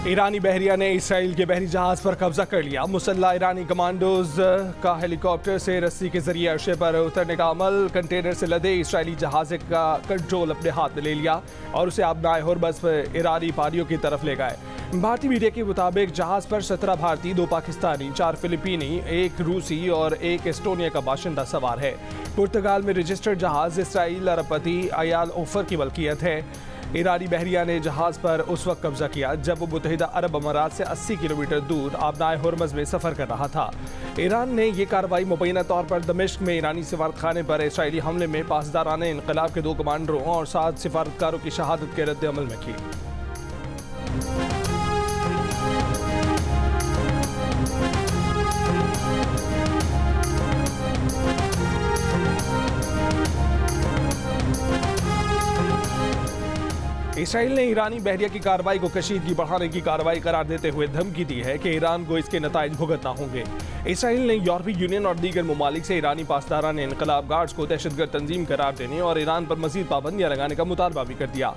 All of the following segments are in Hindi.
ईरानी बहरिया ने इसराइल के बहरी जहाज पर कब्जा कर लिया। मुसल्लह ईरानी कमांडोज का हेलीकॉप्टर से रस्सी के जरिए अर्शे पर उतरने का अमल, कंटेनर से लदे इसराइली जहाज का कंट्रोल अपने हाथ में ले लिया और उसे आबनाए होर्मज़ पर ईरानी पानियों की तरफ ले गए। भारतीय मीडिया के मुताबिक जहाज पर 17 भारतीय, 2 पाकिस्तानी, 4 फिलिपीनी, 1 रूसी और 1 एस्टोनिया का बाशिंदा सवार है। पुर्तगाल में रजिस्टर्ड जहाज इसराइल अरबपति अयाल ओफर की मलकियत है। ईरानी बहरिया ने जहाज पर उस वक्त कब्जा किया जब वो मुत्तहिदा अरब अमारात से 80 किलोमीटर दूर आबनाए होर्मज़ में सफ़र कर रहा था। ईरान ने यह कार्रवाई मुबैना तौर पर दमिश्क में ईरानी सिफारतखाने पर इसराइली हमले में पासदाराने इनकलाब के 2 कमांडरों और 7 सिफारतकारों की शहादत के रद्द अमल में की। इसराइल ने ईरानी बहरिया की कार्रवाई को कशीदगी बढ़ाने की कार्रवाई करार देते हुए धमकी दी है कि ईरान को इसके नताइज भुगतना होंगे। इसराइल ने यूरोपीय यूनियन और दीगर ममालिक से ईरानी पासदाराने इनकलाब गार्ड्स को दहशतगर्द तंजीम करार देने और ईरान पर मजीद पाबंदियां लगाने का मुतालबा भी कर दिया।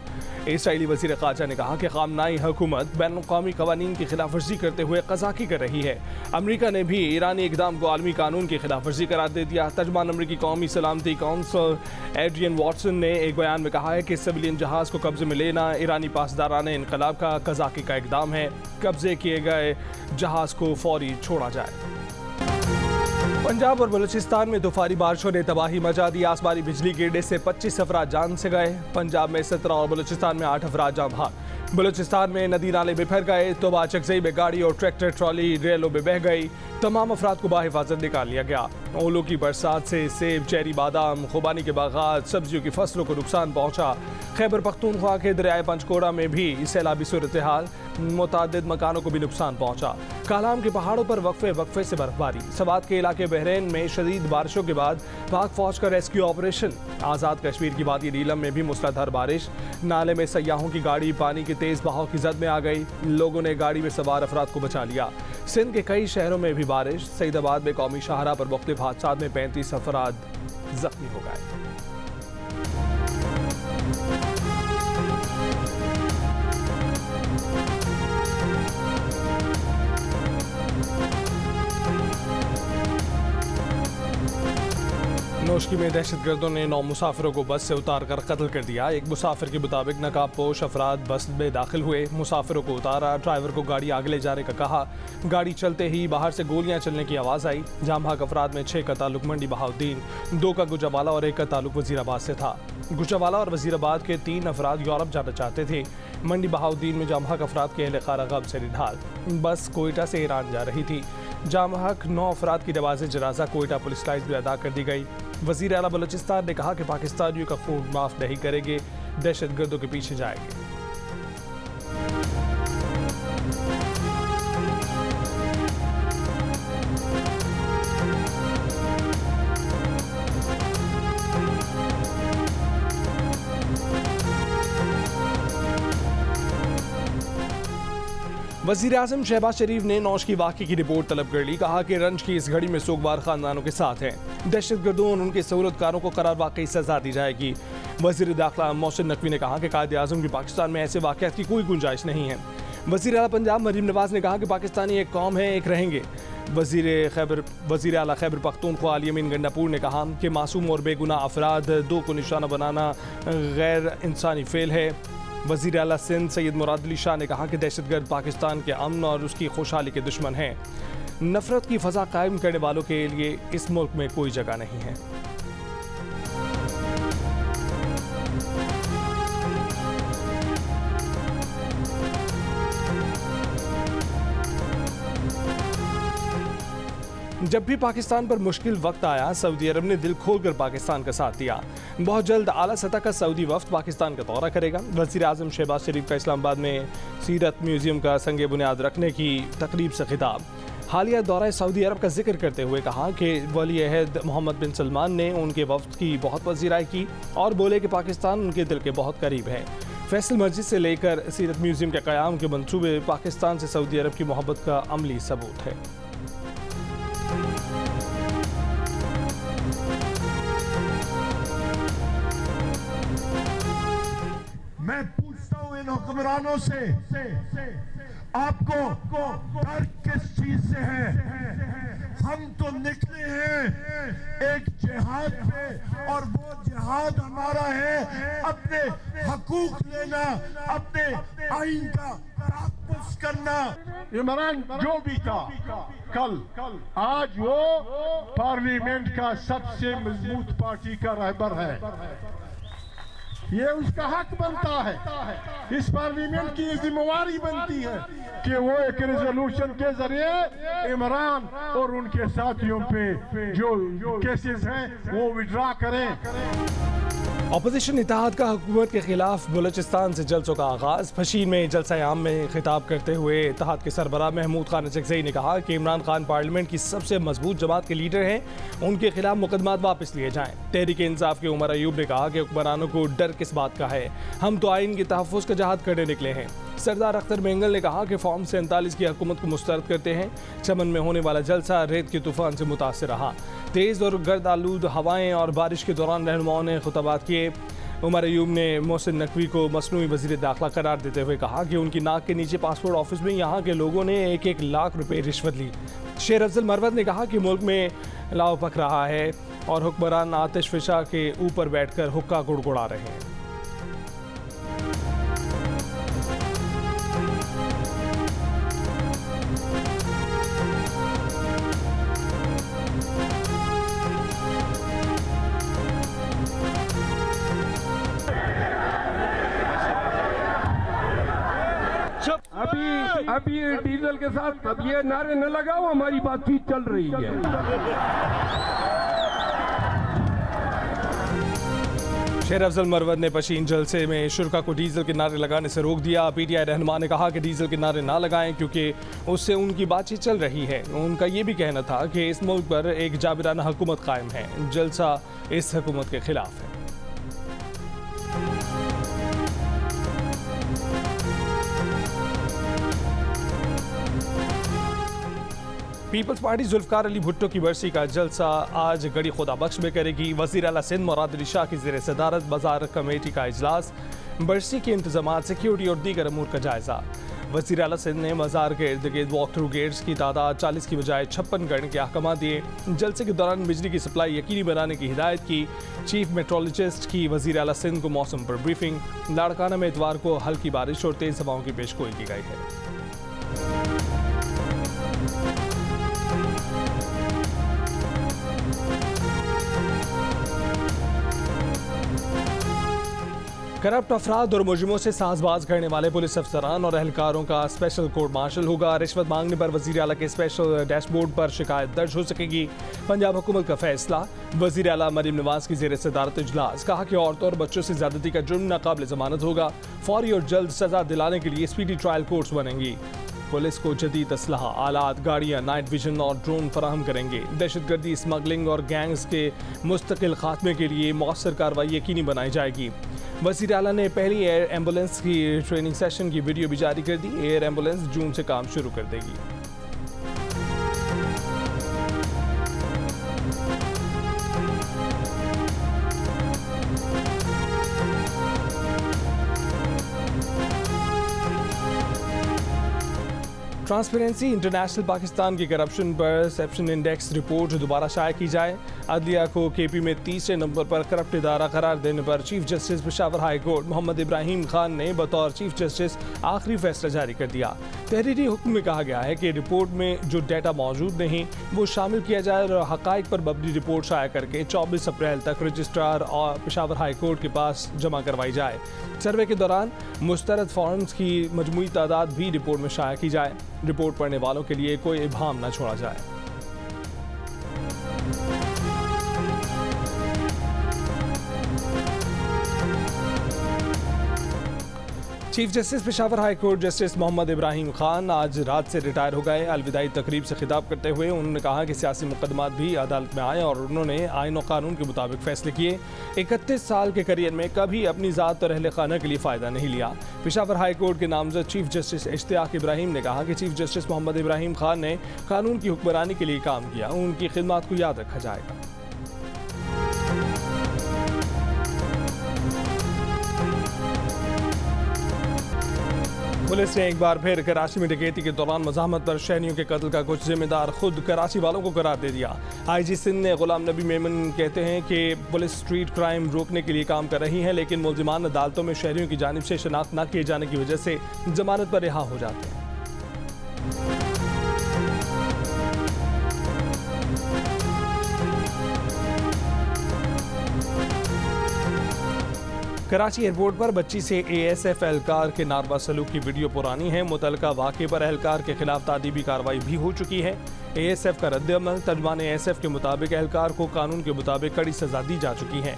इसराइली वज़ीर ख़ारजा ने कहा कि ख़ामनाई हुकूमत बैनुल-अक़वामी क़वानीन की खिलाफ वर्जी करते हुए क़ज़ाक़ी कर रही है। अमरीका ने भी ईरानी इक़दाम को आलमी कानून की खिलाफ वर्जी करार दे दिया। तर्जमान अमरीकी कौमी सलामती कौंसल एड्रियन वाटसन ने एक बयान में कहा है कि सिविलियन जहाज़ को कब्जे में लेना ईरानी पासदाराने इनकलाब का क़ज़ाक़ी का इक़दाम है। कब्जे किए गए जहाज़ को फौरी छोड़ा जाए। पंजाब और बलूचिस्तान में तूफानी बारिशों ने तबाही मचा दी। आसमानी बिजली गिरने से 25 अफराद जान से गए। पंजाब में 17 और बलूचिस्तान में 8 अफराद जान बहाक। बलूचिस्तान में नदी नाले बिखर गए। तोबा चकजई में गाड़ी और ट्रैक्टर ट्रॉली रेलों में बह गई। तमाम अफराद को बाहिफाजत निकाल लिया गया। ओलों की बरसात से सेब, चेरी, बादाम, खुबानी के बागात, सब्जियों की फसलों को नुकसान पहुंचा। खैबर पख्तूनख्वा के दरियाए पंचकोड़ा में भी सैलाबी सूरत हाल, मुतादिद मकानों को भी नुकसान पहुंचा। कालाम के पहाड़ों पर वक्फे से बर्फबारी। सवात के इलाके बहरीन में शदीद बारिशों के बाद पाक फौज का रेस्क्यू ऑपरेशन। आज़ाद कश्मीर की वादी नीलम में भी मूसलाधार बारिश। नाले में सयाहों की गाड़ी पानी के तेज बहाव की जद में आ गई। लोगों ने गाड़ी में सवार अफराद को बचा लिया। सिंध के कई शहरों में भी बारिश। सईदाबाद में कौमी शाहरा पर मुख्तलिफ हादसात में 35 अफराद जख्मी हो गए। नोशकी में दहशतगर्दों ने 9 मुसाफिरों को बस से उतार कर कत्ल कर दिया। एक मुसाफिर के मुताबिक नकाबपोश अफराद बस में दाखिल हुए, मुसाफिरों को उतारा, ड्राइवर को गाड़ी आगे ले जाने का कहा। गाड़ी चलते ही बाहर से गोलियां चलने की आवाज़ आई। जाम भाग अफराद में 6 का ताल्लुक मंडी बहाउद्दीन, 2 का गुजरावाला और 1 का ताल्लुक वजीराबाद से था। गुजरावाला और वजीराबाद के 3 अफराद यूरोप जाना चाहते थे। मंडी बहाउद्दीन में जाम भाग अफराद के अहल खारा गम से निढाल। बस कोयटा से ईरान जा रही थी। जाम भाग 9 अफराद की नवाज़ जनाजा कोयटा पुलिस लाइन्स में अदा कर दी गई। वज़ीर आला बलूचिस्तान ने कहा कि पाकिस्तानियों का खून माफ़ नहीं करेंगे, दहशतगर्दों के पीछे जाएंगे। वज़ीर आज़म शहबाज शरीफ ने नौश की वाक़े की रिपोर्ट तलब कर ली। कहा कि रंज की इस घड़ी में सोगवार ख़ानदानों के साथ हैं। दहशतगर्दों और उनके सहूलतकारों को करार वाकई सज़ा दी जाएगी। वज़ीर दाखिला मोहसिन नकवी ने कहा कि कायदे आज़म की पाकिस्तान में ऐसे वाक़यात की कोई गुंजाइश नहीं है। वज़ीर आला पंजाब मरीम नवाज़ ने कहा कि पाकिस्तानी एक कौम है, एक रहेंगे। वज़ीर आला खैबर पख्तूनख्वा अली अमीन गंडापुर ने कहा कि मासूम और बेगुनाह अफराद 2 को निशाना बनाना गैर इंसानी फ़ेल है। वज़ीर आला सिंध सैयद मुराद अली शाह ने कहा कि दहशतगर्द पाकिस्तान के अमन और उसकी खुशहाली के दुश्मन हैं। नफरत की फ़ज़ा कायम करने वालों के लिए इस मुल्क में कोई जगह नहीं है। जब भी पाकिस्तान पर मुश्किल वक्त आया, सऊदी अरब ने दिल खोलकर पाकिस्तान का साथ दिया। बहुत जल्द आला सतह का सऊदी वफ्द पाकिस्तान का दौरा करेगा। वज़ीर आज़म शहबाज शरीफ का इस्लामाबाद में सीरत म्यूज़ियम का संगे बुनियाद रखने की तकरीब से खिताब। हालिया दौरा सऊदी अरब का जिक्र करते हुए कहा कि वली अहद मोहम्मद बिन सलमान ने उनके वफ्द की बहुत पज़ीराई की और बोले कि पाकिस्तान उनके दिल के बहुत करीब है। फैसल मस्जिद से लेकर सीरत म्यूज़ियम के क़याम के मंसूबे पाकिस्तान से सऊदी अरब की मोहब्बत का अमली सबूत है। मैं पूछता हूं इन हुक्मरानों से आपको डर किस चीज से है? हम तो निकले हैं एक जिहाद पे, और वो जिहाद हमारा है अपने हकूक लेना, अपने आइन का तहफ़्फ़ुज़ करना। इमरान जो भी था कल, आज वो पार्लियामेंट का सबसे मजबूत पार्टी का रहबर है। ये उसका हक बनता है, इस पार्लियामेंट की जिम्मेवारी बनती है कि वो एक रेजोल्यूशन के जरिए इमरान और उनके साथियों पे जो केसेस हैं वो विड्रॉ करें। अपोजिशन इत्तेहाद का हुकूमत के खिलाफ बलूचिस्तान से जलसों का आगाज। फशीन में जलसा-ए-आम में खिताब करते हुए इत्तेहाद के सरबराह महमूद खान अचकज़ई ने कहा कि इमरान खान पार्लियामेंट की सबसे मजबूत जमात के लीडर हैं, उनके खिलाफ मुकदमात वापस लिए जाएं। तहरीक इंसाफ के उमर अयूब ने कहा कि हुक्मरानों को डर किस बात का है, हम तो आइन के तहफ़्फ़ुज़ का जहाद करने निकले हैं। सरदार अख्तर मेंगल ने कहा कि फॉर्म 47 की हुकूमत को मुस्तरद करते हैं। चमन में होने वाला जलसा रेत के तूफान से मुतासिर रहा। तेज़ और गर्द आलूद हवाएं और बारिश के दौरान रहनुमाओं ने खुतबात किए। उमर अयूब ने मोहसिन नकवी को मसनूई वज़ीर दाखिला करार देते हुए कहा कि उनकी नाक के नीचे पासपोर्ट ऑफिस में यहाँ के लोगों ने 1-1 लाख रुपए रिश्वत ली। शेर अफजल मरवत ने कहा कि मुल्क में लाव पक रहा है और हुक्मरान आतिश फिशा के ऊपर बैठकर हुक्का गुड़गुड़ा रहे हैं। अभी डीजल के साथ अब ये नारे न लगाओ, हमारी बातचीत चल रही है। शेर अफजल मरवत ने पशीन जलसे में शुरका को डीजल के नारे लगाने से रोक दिया। पीटीआई रहनुमा ने कहा कि डीजल के नारे ना लगाएं क्योंकि उससे उनकी बातचीत चल रही है। उनका ये भी कहना था कि इस मुल्क पर एक जाबिराना हुकूमत कायम है, जलसा इस हुकूमत के खिलाफ है। पीपल्स पार्टी जुल्फकार अली भुट्टो की बरसी का जलसा आज गड़ी खुदा बख्श में करेगी। वज़ीर आला सिंध मुराद अली शाह की ज़ेर सदारत बाजार कमेटी का इजलास। बरसी के इंतजाम, सिक्योरिटी और दीगर अमूर का जायजा। वज़ीर आला सिंध ने मज़ार के इर्द गिर्द वॉक थ्रू गेट्स की तादाद 40 की बजाय 56 करने के अहकाम दिए। जलसे के दौरान बिजली की सप्लाई यकीनी बनाने की हिदायत की। चीफ मेट्रोलॉजिस्ट की वज़ीर आला सिंध को मौसम पर ब्रीफिंग। लाड़काना में इतवार को हल्की बारिश और तेज़ हवाओं की पेशगोई की गई है। करप्ट अफराद और मुजरिमों से साजबाज करने वाले पुलिस अफसरान और एहलकारों का स्पेशल कोर्ट मार्शल होगा। रिश्वत मांगने पर वज़ीर आला के स्पेशल डैशबोर्ड पर शिकायत दर्ज हो सकेगी। पंजाब हुकूमत का फैसला। वज़ीर आला मरीम नवाज की ज़ेर सदारत इजलास। कहा कि औरतों और बच्चों से ज़्यादती का जुर्म नाकाबिल ज़मानत होगा। फौरी और जल्द सजा दिलाने के लिए स्पीडी ट्रायल कोर्ट्स बनेंगी। पुलिस को जदीद असलहा, आलात, गाड़ियाँ, नाइट विजन और ड्रोन फराहम करेंगे। दहशतगर्दी, स्मगलिंग और गैंग्स के मुस्तकिल खात्मे के लिए मौसर कार्रवाई यकीनी बनाई जाएगी। वज़ीर आला ने पहली एयर एम्बुलेंस की ट्रेनिंग सेशन की वीडियो भी जारी कर दी। एयर एम्बुलेंस जून से काम शुरू कर देगी। ट्रांसपेरेंसी इंटरनेशनल पाकिस्तान की करप्शन परसेप्शन इंडेक्स रिपोर्ट दोबारा शाया की जाए। अदलिया को केपी में तीसरे नंबर पर करप्ट इदारा करार देने पर chief justice Peshawar high court Mohammad Ibrahim Khan ने बतौर चीफ जस्टिस आखिरी फैसला जारी कर दिया। तहरीरी हुक्म में कहा गया है कि रिपोर्ट में जो डाटा मौजूद नहीं वो शामिल किया जाए और हकाइक पर मबनी रिपोर्ट शाया करके 24 अप्रैल तक रजिस्ट्रार और पेशावर हाई कोर्ट के पास जमा करवाई जाए। सर्वे के दौरान मुस्तरद फॉर्म्स की मजमूई तादाद भी रिपोर्ट में शाया की जाए। रिपोर्ट पढ़ने वालों के लिए कोई इबाम न छोड़ा जाए। Chief justice Peshawar high court justice Mohammad Ibrahim Khan आज रात से रिटायर हो गए। अलविदाई तकरीब से खिताब करते हुए उन्होंने कहा कि सियासी मुकदमात भी अदालत में आए और उन्होंने आइन और कानून के मुताबिक फैसले किए। 31 साल के करियर में कभी अपनी ज़ात और अहले खाना के लिए फ़ायदा नहीं लिया। पेशावर हाई कोर्ट के नामजद चीफ जस्टिस इश्तियाक इब्राहिम ने कहा कि चीफ जस्टिस मोहम्मद इब्राहिम खान ने कानून की हुक्मरानी के लिए काम किया, उनकी खिदमत को याद रखा जाएगा। पुलिस ने एक बार फिर कराची में डकैती के दौरान मज़ाहमत पर शहरियों के कत्ल का कुछ जिम्मेदार खुद कराची वालों को करार दे दिया। IG सिंध ने गुलाम नबी मेमन कहते हैं कि पुलिस स्ट्रीट क्राइम रोकने के लिए काम कर रही है, लेकिन मुल्जिमान अदालतों में शहरियों की जानिब से शनाख्त न किए जाने की वजह से जमानत पर रिहा हो जाते हैं। कराची एयरपोर्ट पर बच्ची से ASF एहलकार के नारवा सलूक की वीडियो पुरानी है। मुतलका वाक़े पर एहलकार के खिलाफ तादीबी कार्रवाई भी हो चुकी है। ASF का रद्द-ए-अमल तर्जुमान ASF के मुताबिक एहलकार को कानून के मुताबिक कड़ी सजा दी जा चुकी है।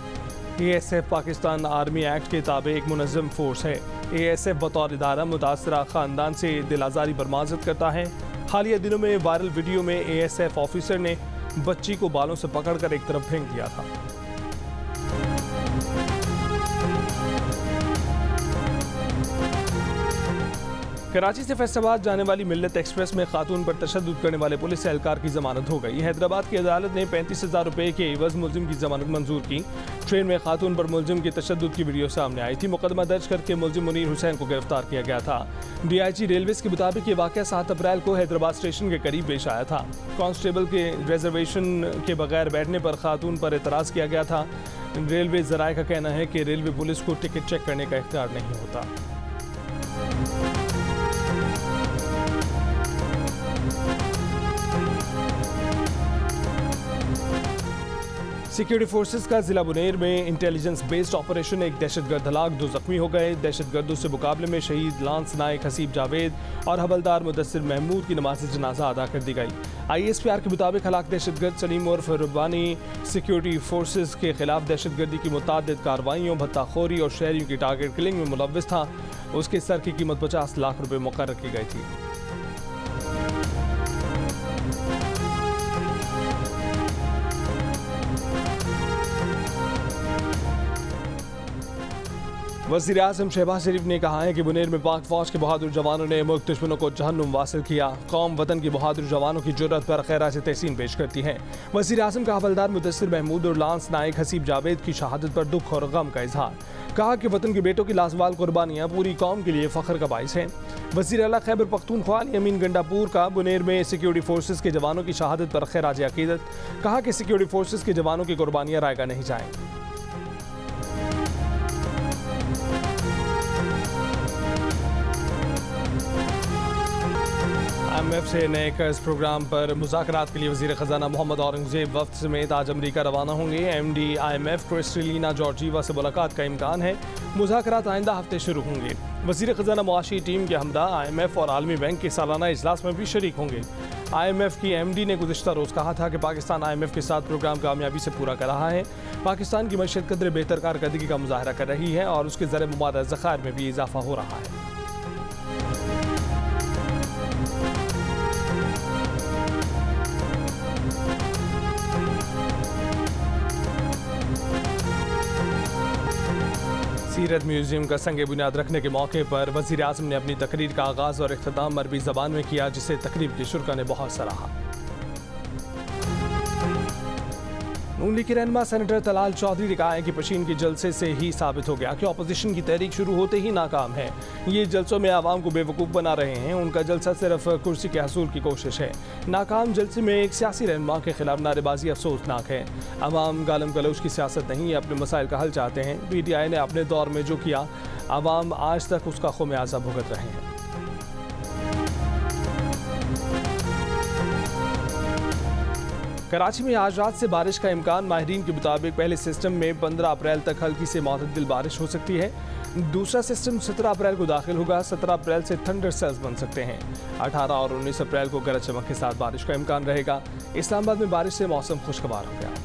ASF पाकिस्तान आर्मी एक्ट के ताबे एक मुनज़्ज़म फोर्स है। ASF बतौर इदारा मुतासरा ख़ानदान से दिल आज़ारी पर माज़रत करता है। हालिया दिनों में वायरल वीडियो में ASF ऑफिसर ने बच्ची को बालों से पकड़कर एक तरफ फेंक दिया था। कराची से फैसलाबाद जाने वाली मिल्लत एक्सप्रेस में खातून पर तशद्दुद करने वाले पुलिस एहलकार की जमानत हो गई। हैदराबाद की अदालत ने 35,000 रुपये के एवज मुल्जिम की जमानत मंजूर की। ट्रेन में खातून पर मुल्जिम की तशद्दुद की वीडियो सामने आई थी। मुकदमा दर्ज करके मुल्जिम मुनीर हुसैन को गिरफ्तार किया गया था। DIG रेलवेज के मुताबिक ये वाक़या 7 अप्रैल को हैदराबाद स्टेशन के करीब पेश आया था। कांस्टेबल के रिजर्वेशन के बगैर बैठने पर खातून पर एतराज़ किया गया था। रेलवे ज़राए का कहना है कि रेलवे पुलिस को टिकट चेक करने का इख्तियार नहीं होता। सिक्योरिटी फोर्सेस का जिला बुनेर में इंटेलिजेंस बेस्ड ऑपरेशन, एक दहशतगर्द हलाक, 2 जख्मी हो गए। दहशतगर्दों से मुकाबले में शहीद लांस नायक हसीब जावेद और हवलदार मुदस्सिर महमूद की नमाज जनाजा अदा कर दी गई। ISPR के मुताबिक हलाक दहशतगर्द सलीम उर्फ रब्बानी सिक्योरिटी फोर्सेस के खिलाफ दहशतगर्दी की मुतादिद कार्रवाइयों, भत्ताखोरी और शहरियों की टारगेट किलिंग में मुलव्विस था। उसके सर की कीमत 50 लाख रुपये मुकर्रर की गई थी। वज़ीर आज़म शहबाज शरीफ ने कहा है कि बुनेर में पाक फौज के बहादुर जवानों ने मुल्क दुश्मनों को जहन्नुम वासिल किया। कौम वतन के बहादुर जवानों की जुर्रत पर खैरात तहसीन पेश करती है। वज़ीर आज़म का हवलदार मुदस्सिर महमूद और लांस नायक हसीब जावेद की शहादत पर दुख और गम का इजहार। कहा कि वतन के बेटों की लाजवाल कुर्बानियाँ पूरी कौम के लिए फ़ख्र का बाइस हैं। वज़ीर आला खैबर पख्तूनख्वा यामीन गंडापुर का बुनेर में सिक्योरिटी फोर्सेस के जवानों की शहादत पर खैराज अकीदत। कहा कि सिक्योरिटी फोर्सेस के जवानों की कुर्बानियाँ रायगा नहीं जाएंगी। IMF से नए कर्ज प्रोग्राम पर मुज़ाकरात के लिए वज़ीर ख़जाना मोहम्मद औरंगज़ेब वफ़द समेत आज अमरीका रवाना होंगे। MD IMF क्रिस्टलिना जॉर्जीवा से मुलाकात का इम्कान है। मुज़ाकरात आइंदा हफ्ते शुरू होंगे। वज़ीर ख़जाना मुआशी टीम के हमरा IMF और आलमी बैंक के सालाना इजलास में भी शरीक होंगे। IMF की MD ने गुज़िश्ता रोज़ कहा था कि पाकिस्तान IMF के साथ प्रोग्राम कामयाबी से पूरा कर रहा है। पाकिस्तान की मईशत कदर बेहतर कारकर्दगी का मुजाहरा कर रही है और उसके ज़र मुबादा ज़खायर में भी इजाफा हो रहा है। सीरत म्यूजियम का संग बुनियाद रखने के मौके पर वज़ीर आज़म ने अपनी तकरीर का आगाज़ और इख्तिताम अरबी ज़बान में किया, जिसे तकरीब के शुरा ने बहुत सराहा। नून लीग के रहनुमा सेनेटर तलाल चौधरी ने कहा है कि पशीन के जलसे से ही साबित हो गया कि अपोजिशन की तहरीक शुरू होते ही नाकाम है। ये जलसों में आवाम को बेवकूफ़ बना रहे हैं। उनका जलसा सिर्फ कुर्सी के हसूल की कोशिश है। नाकाम जलसे में एक सियासी रहनुमा के खिलाफ नारेबाजी अफसोसनाक है। आवाम गालम गलोच की सियासत नहीं, अपने मसाइल का हल चाहते हैं। PTI ने अपने दौर में जो किया, आवाम आज तक उसका खुमियाजा भुगत रहे हैं। कराची में आज रात से बारिश का इम्कान। माहिरीन के मुताबिक पहले सिस्टम में 15 अप्रैल तक हल्की से मुतदिल बारिश हो सकती है। दूसरा सिस्टम 17 अप्रैल को दाखिल होगा। 17 अप्रैल से थंडर सेल्स बन सकते हैं। 18 और 19 अप्रैल को गरज चमक के साथ बारिश का इम्कान रहेगा। इस्लामाबाद में बारिश से मौसम खुशगवार हो गया।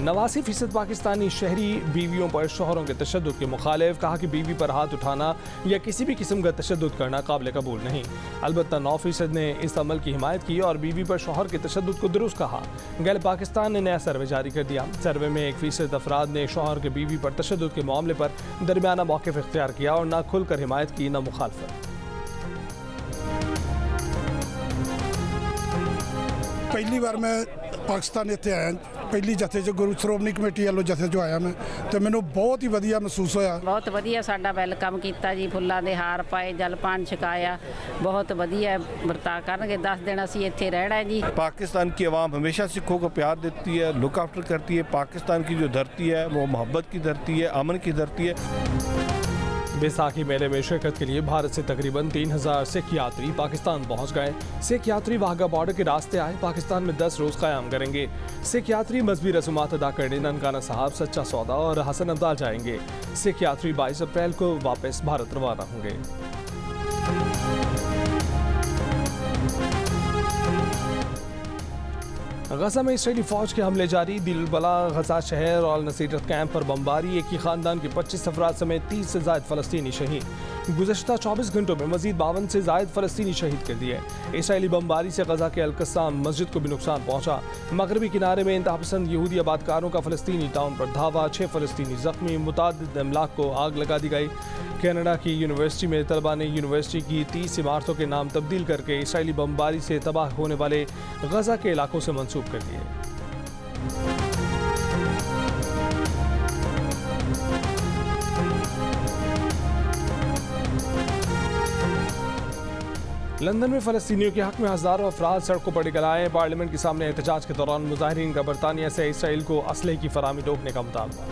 नवासी फीसद पाकिस्तानी शहरी बीवियों पर शोहरों के तशद्दुद के मुखालिफ। कहा कि बीवी पर हाथ उठाना या किसी भी किस्म का तशद्दुद करना काबिल कबूल नहीं। अलबत्ता 9% ने इस अमल की हिमायत की और बीवी पर शोहर के तशद्दुद को दुरुस्त कहा। गैल पाकिस्तान ने नया सर्वे जारी कर दिया। सर्वे में 1% अफराद ने शोहर के बीवी पर तशद्दुद के मामले पर दरमियाना मौक़िफ़ इख्तियार किया और न खुलकर हिमायत की, न मुखालफत। पहली बार मैं पाकिस्तान इत्थे आया ਪਹਿਲੀ ਜਥੇ 'ਚ ਗੁਰੂ ਸ਼੍ਰੋਮਣੀ ਕਮੇਟੀ ਵੱਲੋਂ ਜਥੇ 'ਚੋਂ ਆਇਆ ਮੈਂ ਤੇ ਮੈਨੂੰ ਬਹੁਤ ਹੀ ਵਧੀਆ ਮਹਿਸੂਸ ਹੋਇਆ। ਬਹੁਤ ਵਧੀਆ ਸਾਡਾ ਵੈਲਕਮ ਕੀਤਾ ਜੀ, ਫੁੱਲਾਂ ਦੇ ਹਾਰ ਪਾਏ, ਜਲਪਾਨ ਛਕਾਇਆ, बहुत बढ़िया बर्ताव करनगे। 10 दिन असी इत्थे रहना है जी। पाकिस्तान की आवाम हमेशा सिखों को प्यार देती है, लुक आफ्टर करती है। पाकिस्तान की जो धरती है वो मोहब्बत की धरती है, अमन की धरती है। बैसाखी मेले में शिरकत के लिए भारत से तकरीबन 3000 सिख यात्री पाकिस्तान पहुंच गए। सिख यात्री वाघा बॉर्डर के रास्ते आए पाकिस्तान में 10 रोज क़याम करेंगे। सिख यात्री मजहबी रसूमात अदा करने ननकाना साहब, सच्चा सौदा और हसन अब्दाल जाएंगे। सिख यात्री 22 अप्रैल को वापस भारत रवाना होंगे। गजा में इसराइली फौज के हमले जारी। दिल बला गजा शहर और नसीरत कैंप पर बमबारी। एक ही खानदान के 25 अफराद समेत 30 से ज़ायद फ़लस्तीनी शहीद। गुज़श्ता 24 घंटों में मज़ीद 52 से ज़ायद फ़लस्तीनी शहीद कर दिए। इसराइली बमबारी से गजा के अल-कस्साम मस्जिद को भी नुकसान पहुँचा। मगरबी किनारे में इंतहापसंद यहूदी आबादकारों का फ़लस्तीनी टाउन पर धावा। 6 फ़लस्तीनी ज़ख्मी। मुतादिद अमलाक को आग लगा दी गई। कनाडा की यूनिवर्सिटी में तलबा ने यूनिवर्सिटी की 30 इमारतों के नाम तब्दील करके इसराइली बमबारी से तबाह होने वाले गजा के इलाकों से मंसूब कर दिए। लंदन में फ़लस्तीनियों के हक में हज़ारों अफराद सड़कों पर निकल आए। पार्लियामेंट के सामने एहतजाज के दौरान मुजाहिरीन का बरतानिया से इसराइल को असलहे की फराहमी रोकने का मुतालबा।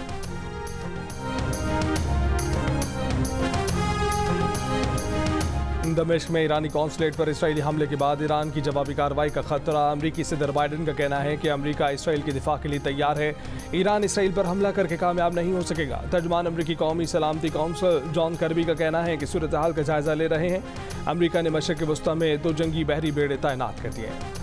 दमिश्क में ईरानी कॉन्सुलेट पर इसराइली हमले के बाद ईरान की जवाबी कार्रवाई का खतरा। अमरीकी सदर बाइडन का कहना है कि अमरीका इसराइल के दिफा के लिए तैयार है। ईरान इसराइल पर हमला करके कामयाब नहीं हो सकेगा। तर्जुमान अमरीकी कौमी सलामती कौंसल जॉन कर्बी का कहना है कि सूरत हाल का जायजा ले रहे हैं। अमरीका ने मशरिक़ वस्ता में 2 जंगी बहरी बेड़े तैनात कर दिए हैं।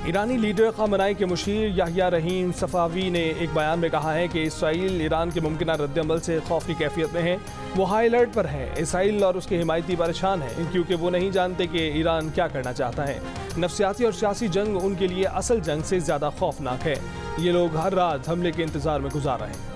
ईरानी लीडर ख़ामनाई के मुशीर याहिया रहीम सफ़ावी ने एक बयान में कहा है कि इसराइल ईरान के मुमकिन रद्दअमल से खौफ की कैफियत में है। वो हाई अलर्ट पर है। इसराइल और उसके हिमायती परेशान हैं क्योंकि वो नहीं जानते कि ईरान क्या करना चाहता है। नफसियाती और सियासी जंग उनके लिए असल जंग से ज़्यादा खौफनाक है। ये लोग हर रात हमले के इंतज़ार में गुजार रहे हैं।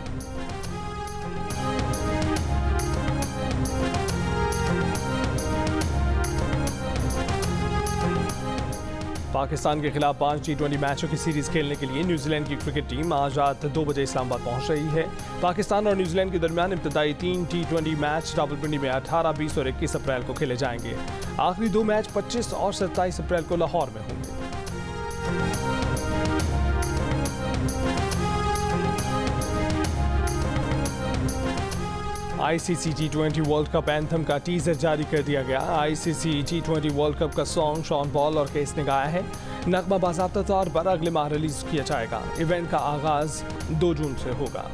पाकिस्तान के खिलाफ 5 T20 मैचों की सीरीज खेलने के लिए न्यूजीलैंड की क्रिकेट टीम आज रात 2 बजे इस्लामाबाद पहुंच रही है। पाकिस्तान और न्यूजीलैंड के दरमियान इब्तदाई 3 T20 मैच रावलपिंडी में 18, 20 और 21 अप्रैल को खेले जाएंगे। आखिरी 2 मैच 25 और 27 अप्रैल को लाहौर में होंगे। ICC T20 world cup anthem का टीजर जारी कर दिया गया। ICC T20 वर्ल्ड कप का सॉन्ग शॉन पॉल और केस ने गाया है। नगमा बाज़ाब्ता तौर पर अगले माह रिलीज किया जाएगा। इवेंट का आगाज 2 जून से होगा।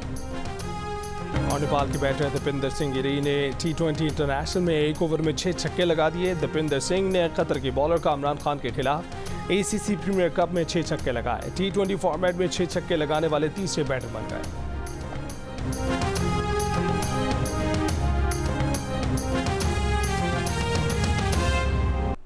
और नेपाल के बैटर दीपिंदर सिंह गिरी ने T20 इंटरनेशनल में 1 ओवर में 6 छक्के लगा दिए। दीपिंदर सिंह ने कतर के बॉलर कामरान खान के खिलाफ ACC प्रीमियर कप में 6 छक्के लगाए। T20 फॉर्मेट में 6 छक्के लगाने वाले तीसरे बैटर बन गए।